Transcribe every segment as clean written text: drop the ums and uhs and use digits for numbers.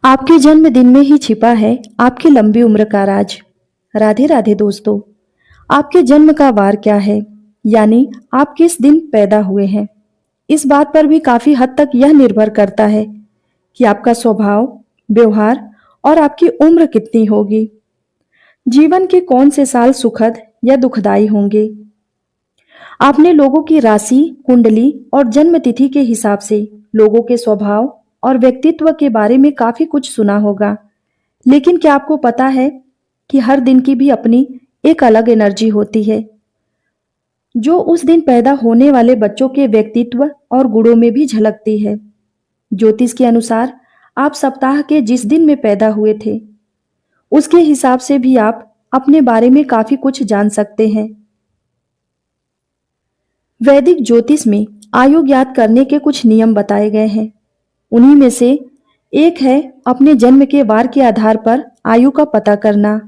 आपके जन्मदिन में ही छिपा है आपकी लंबी उम्र का राज। राधे राधे दोस्तों। आपके जन्म का वार क्या है, यानी आप किस दिन पैदा हुए हैं। इस बात पर भी काफी हद तक यह निर्भर करता है कि आपका स्वभाव, व्यवहार और आपकी उम्र कितनी होगी। जीवन के कौन से साल सुखद या दुखदाई होंगे। आपने लोगों की राशि, कुंडली और जन्म तिथि के हिसाब से लोगों के स्वभाव और व्यक्तित्व के बारे में काफी कुछ सुना होगा। लेकिन क्या आपको पता है कि हर दिन की भी अपनी एक अलग एनर्जी होती है, जो उस दिन पैदा होने वाले बच्चों के व्यक्तित्व और गुणों में भी झलकती है। ज्योतिष के अनुसार आप सप्ताह के जिस दिन में पैदा हुए थे, उसके हिसाब से भी आप अपने बारे में काफी कुछ जान सकते हैं। वैदिक ज्योतिष में आयु ज्ञात करने के कुछ नियम बताए गए हैं। उन्हीं में से एक है अपने जन्म के वार के आधार पर आयु का पता करना।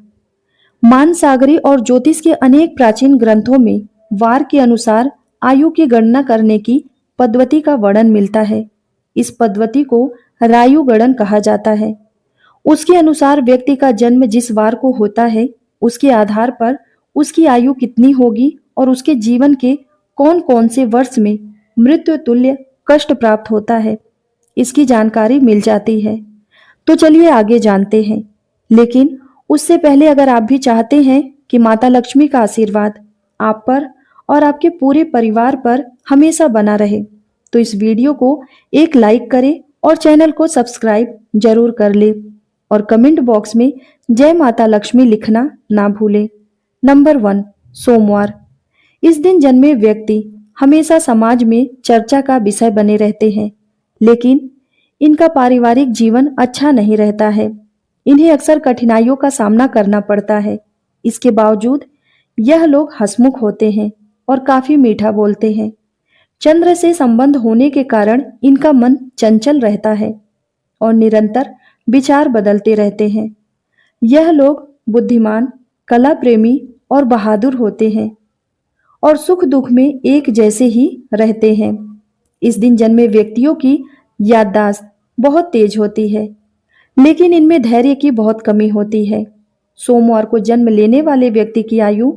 मानसागरी और ज्योतिष के अनेक प्राचीन ग्रंथों में वार के अनुसार आयु की गणना करने की पद्धति का वर्णन मिलता है। इस पद्धति को रायु गणन कहा जाता है। उसके अनुसार व्यक्ति का जन्म जिस वार को होता है, उसके आधार पर उसकी आयु कितनी होगी और उसके जीवन के कौन कौन से वर्ष में मृत्यु तुल्य कष्ट प्राप्त होता है, इसकी जानकारी मिल जाती है। तो चलिए आगे जानते हैं। लेकिन उससे पहले अगर आप भी चाहते हैं कि माता लक्ष्मी का आशीर्वाद आप पर और आपके पूरे परिवार पर हमेशा बना रहे, तो इस वीडियो को एक लाइक करें और चैनल को सब्सक्राइब जरूर कर ले और कमेंट बॉक्स में जय माता लक्ष्मी लिखना ना भूले। नंबर 1, सोमवार। इस दिन जन्मे व्यक्ति हमेशा समाज में चर्चा का विषय बने रहते हैं, लेकिन इनका पारिवारिक जीवन अच्छा नहीं रहता है। इन्हें अक्सर कठिनाइयों का सामना करना पड़ता है। इसके बावजूद यह लोग हंसमुख होते हैं और काफी मीठा बोलते हैं। चंद्र से संबंध होने के कारण इनका मन चंचल रहता है और निरंतर विचार बदलते रहते हैं। यह लोग बुद्धिमान, कला प्रेमी और बहादुर होते हैं और सुख दुख में एक जैसे ही रहते हैं। इस दिन जन्मे व्यक्तियों की याददाश्त बहुत तेज होती है, लेकिन इनमें धैर्य की बहुत कमी होती है। सोमवार को जन्म लेने वाले व्यक्ति की आयु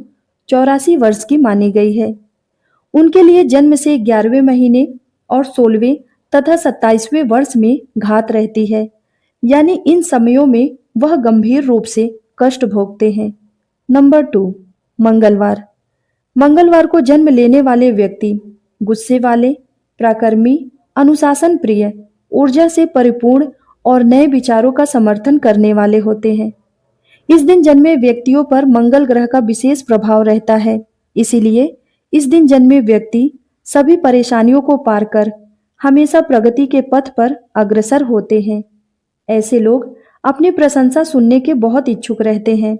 84 वर्ष की मानी गई है। उनके लिए जन्म से 11वें महीने और 16वें तथा 27वें वर्ष में घात रहती है, यानी इन समयों में वह गंभीर रूप से कष्ट भोगते हैं। नंबर 2, मंगलवार। मंगलवार को जन्म लेने वाले व्यक्ति गुस्से वाले, पराक्रमी, अनुशासन प्रिय, ऊर्जा से परिपूर्ण और नए विचारों का समर्थन करने वाले होते हैं। इस दिन जन्मे व्यक्तियों पर मंगल ग्रह का विशेष प्रभाव रहता है, इसीलिए इस दिन जन्मे व्यक्ति सभी परेशानियों को पार कर हमेशा प्रगति के पथ पर अग्रसर होते हैं। ऐसे लोग अपनी प्रशंसा सुनने के बहुत इच्छुक रहते हैं।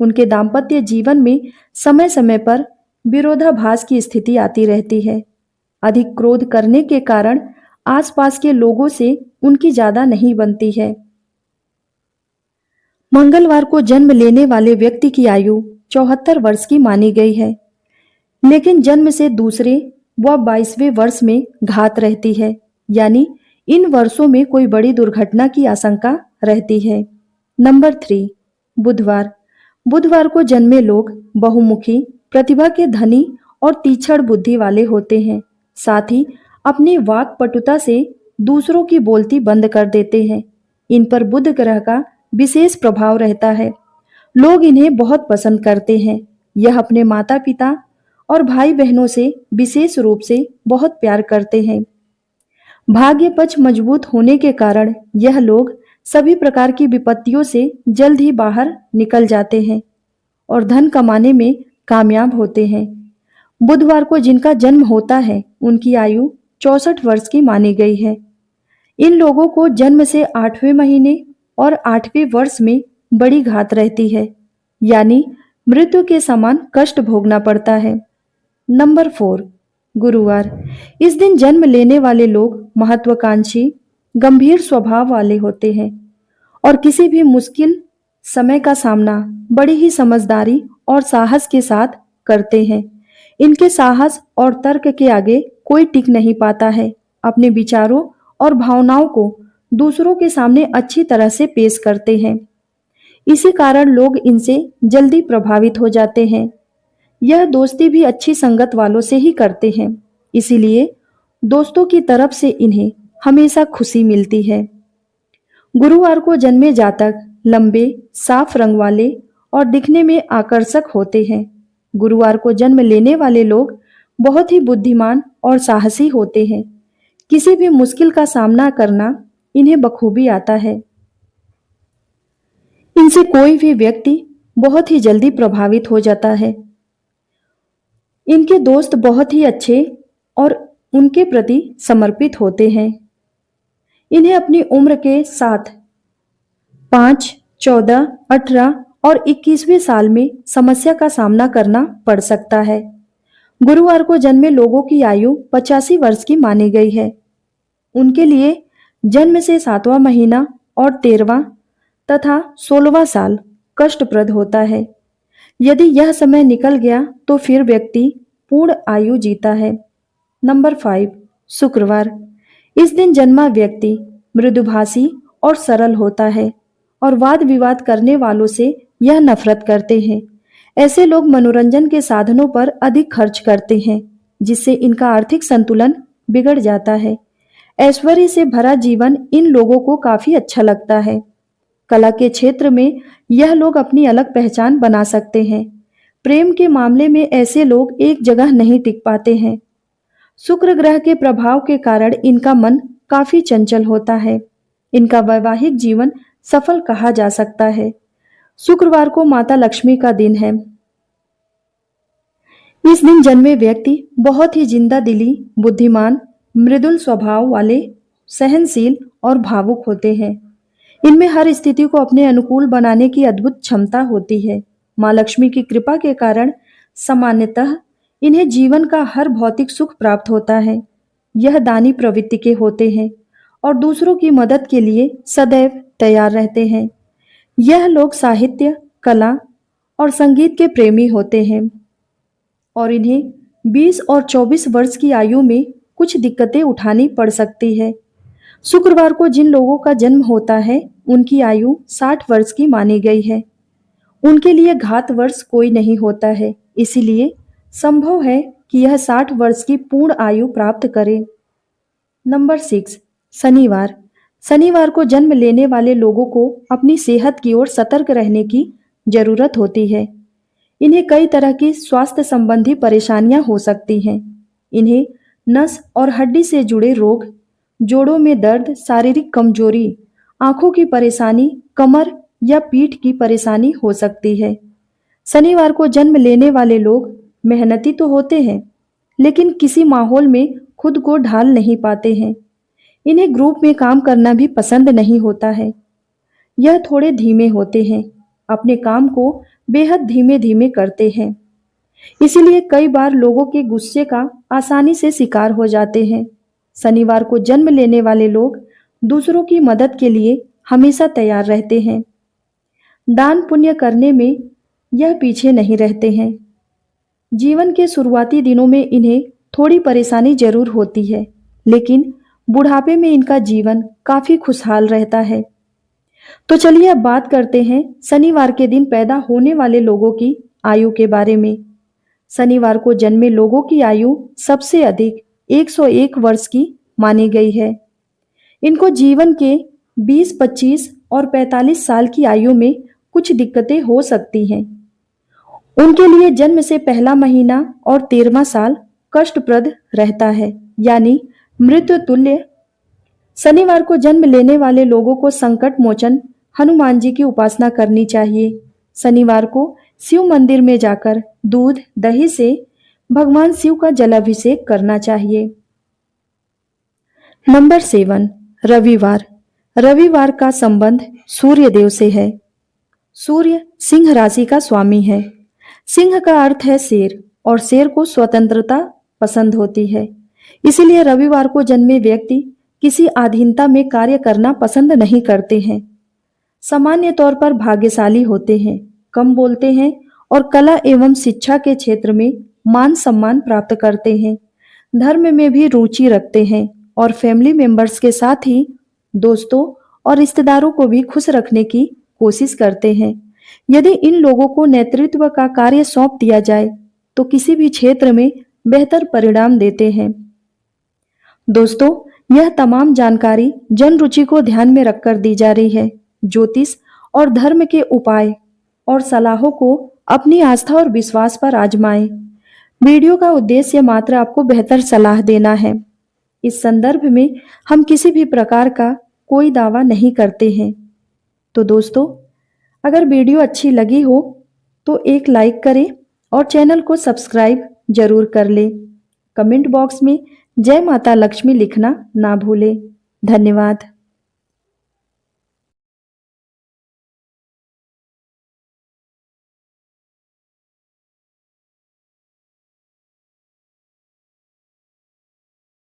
उनके दाम्पत्य जीवन में समय समय पर विरोधाभास की स्थिति आती रहती है। अधिक क्रोध करने के कारण आसपास के लोगों से उनकी ज्यादा नहीं बनती है। मंगलवार को जन्म लेने वाले व्यक्ति की आयु 74 वर्ष की मानी गई है, लेकिन जन्म से दूसरे व 22वें वर्ष में घात रहती है, यानी इन वर्षों में कोई बड़ी दुर्घटना की आशंका रहती है। नंबर 3, बुधवार। बुधवार को जन्मे लोग बहुमुखी, प्रतिभा के धनी और तीक्ष्ण बुद्धि वाले होते हैं। साथ ही अपनी वाक्पटुता से दूसरों की बोलती बंद कर देते हैं। इन पर बुध ग्रह का विशेष प्रभाव रहता है। लोग इन्हें बहुत पसंद करते हैं। यह अपने माता पिता और भाई बहनों से विशेष रूप से बहुत प्यार करते हैं। भाग्य पक्ष मजबूत होने के कारण यह लोग सभी प्रकार की विपत्तियों से जल्द ही बाहर निकल जाते हैं और धन कमाने में कामयाब होते हैं। बुधवार को जिनका जन्म होता है, उनकी आयु 64 वर्ष की मानी गई है। इन लोगों को जन्म से 8वें महीने और 8वें वर्ष में बड़ी घात रहती है, यानी मृत्यु के समान कष्ट भोगना पड़ता है। नंबर 4, गुरुवार। इस दिन जन्म लेने वाले लोग महत्वाकांक्षी, गंभीर स्वभाव वाले होते हैं और किसी भी मुश्किल समय का सामना बड़ी ही समझदारी और साहस के साथ करते हैं। इनके साहस और तर्क के आगे कोई टिक नहीं पाता है। अपने विचारों और भावनाओं को दूसरों के सामने अच्छी तरह से पेश करते हैं। इसी कारण लोग इनसे जल्दी प्रभावित हो जाते हैं। यह दोस्ती भी अच्छी संगत वालों से ही करते हैं, इसीलिए दोस्तों की तरफ से इन्हें हमेशा खुशी मिलती है। गुरुवार को जन्मे जातक लंबे, साफ रंग वाले और दिखने में आकर्षक होते हैं। गुरुवार को जन्म लेने वाले लोग बहुत ही बुद्धिमान और साहसी होते हैं। किसी भी मुश्किल का सामना करना इन्हें बखूबी आता है। इनसे कोई भी व्यक्ति बहुत ही जल्दी प्रभावित हो जाता है। इनके दोस्त बहुत ही अच्छे और उनके प्रति समर्पित होते हैं। इन्हें अपनी उम्र के साथ 5, 14, 18 और 21वें साल में समस्या का सामना करना पड़ सकता है। गुरुवार को जन्मे लोगों की आयु 85 वर्ष की मानी गई है। उनके लिए जन्म से 7वां महीना और 13वां तथा 16वां साल कष्टप्रद होता है। यदि यह समय निकल गया तो फिर व्यक्ति पूर्ण आयु जीता है। नंबर 5, शुक्रवार। इस दिन जन्मा व्यक्ति मृदुभाषी और सरल होता है और वाद विवाद करने वालों से यह नफरत करते हैं। ऐसे लोग मनोरंजन के साधनों पर अधिक खर्च करते हैं, जिससे इनका आर्थिक संतुलन बिगड़ जाता है। ऐश्वर्य से भरा जीवन इन लोगों को काफी अच्छा लगता है। कला के क्षेत्र में यह लोग अपनी अलग पहचान बना सकते हैं। प्रेम के मामले में ऐसे लोग एक जगह नहीं टिक पाते हैं। शुक्र ग्रह के प्रभाव के कारण इनका मन काफी चंचल होता है। इनका वैवाहिक जीवन सफल कहा जा सकता है। शुक्रवार को माता लक्ष्मी का दिन है। इस दिन जन्मे व्यक्ति बहुत ही जिंदा दिली, बुद्धिमान, मृदुल स्वभाव वाले, सहनशील और भावुक होते हैं। इनमें हर स्थिति को अपने अनुकूल बनाने की अद्भुत क्षमता होती है। माँ लक्ष्मी की कृपा के कारण सामान्यतः इन्हें जीवन का हर भौतिक सुख प्राप्त होता है। यह दानी प्रवृत्ति के होते हैं और दूसरों की मदद के लिए सदैव तैयार रहते हैं। यह लोग साहित्य, कला और संगीत के प्रेमी होते हैं और इन्हें 20 और 24 वर्ष की आयु में कुछ दिक्कतें उठानी पड़ सकती है। शुक्रवार को जिन लोगों का जन्म होता है उनकी आयु 60 वर्ष की मानी गई है। उनके लिए घात वर्ष कोई नहीं होता है, इसीलिए संभव है कि यह 60 वर्ष की पूर्ण आयु प्राप्त करें। नंबर 6, शनिवार। शनिवार को जन्म लेने वाले लोगों को अपनी सेहत की ओर सतर्क रहने की जरूरत होती है। इन्हें कई तरह की स्वास्थ्य संबंधी परेशानियां हो सकती हैं। इन्हें नस और हड्डी से जुड़े रोग, जोड़ों में दर्द, शारीरिक कमजोरी, आंखों की परेशानी, कमर या पीठ की परेशानी हो सकती है। शनिवार को जन्म लेने वाले लोग मेहनती तो होते हैं, लेकिन किसी माहौल में खुद को ढाल नहीं पाते हैं। इन्हें ग्रुप में काम करना भी पसंद नहीं होता है। यह थोड़े धीमे होते हैं, अपने काम को बेहद धीमे धीमे करते हैं, इसीलिए कई बार लोगों के गुस्से का आसानी से शिकार हो जाते हैं। शनिवार को जन्म लेने वाले लोग दूसरों की मदद के लिए हमेशा तैयार रहते हैं। दान पुण्य करने में यह पीछे नहीं रहते हैं। जीवन के शुरुआती दिनों में इन्हें थोड़ी परेशानी जरूर होती है, लेकिन बुढ़ापे में इनका जीवन काफी खुशहाल रहता है। तो चलिए अब बात करते हैं शनिवार के दिन पैदा होने वाले लोगों की आयु के बारे में। शनिवार को जन्मे लोगों की आयु सबसे अधिक 101 वर्ष की मानी गई है। इनको जीवन के 20, 25 और 45 साल की आयु में कुछ दिक्कतें हो सकती हैं। उनके लिए जन्म से पहला महीना और 13वां साल कष्टप्रद रहता है, यानी मृत्यु तुल्य। शनिवार को जन्म लेने वाले लोगों को संकट मोचन हनुमान जी की उपासना करनी चाहिए। शनिवार को शिव मंदिर में जाकर दूध दही से भगवान शिव का जलाभिषेक करना चाहिए। नंबर 7, रविवार। रविवार का संबंध सूर्य देव से है। सूर्य सिंह राशि का स्वामी है। सिंह का अर्थ है शेर और शेर को स्वतंत्रता पसंद होती है। इसीलिए रविवार को जन्मे व्यक्ति किसी अधीनता में कार्य करना पसंद नहीं करते हैं। सामान्य तौर पर भाग्यशाली होते हैं, कम बोलते हैं और कला एवं शिक्षा के क्षेत्र में मान सम्मान प्राप्त करते हैं। धर्म में भी रुचि रखते हैं और फैमिली मेंबर्स के साथ ही दोस्तों और रिश्तेदारों को भी खुश रखने की कोशिश करते हैं। यदि इन लोगों को नेतृत्व का कार्य सौंप दिया जाए तो किसी भी क्षेत्र में बेहतर परिणाम देते हैं। दोस्तों, यह तमाम जानकारी जन रुचि को ध्यान में रखकर दी जा रही है। ज्योतिष और धर्म के उपाय और सलाहों को अपनी आस्था और विश्वास पर आजमाएं। वीडियो का उद्देश्य मात्र आपको बेहतर सलाह देना है। इस संदर्भ में हम किसी भी प्रकार का कोई दावा नहीं करते हैं। तो दोस्तों, अगर वीडियो अच्छी लगी हो तो एक लाइक करें और चैनल को सब्सक्राइब जरूर कर लें। कमेंट बॉक्स में जय माता लक्ष्मी लिखना ना भूलें। धन्यवाद।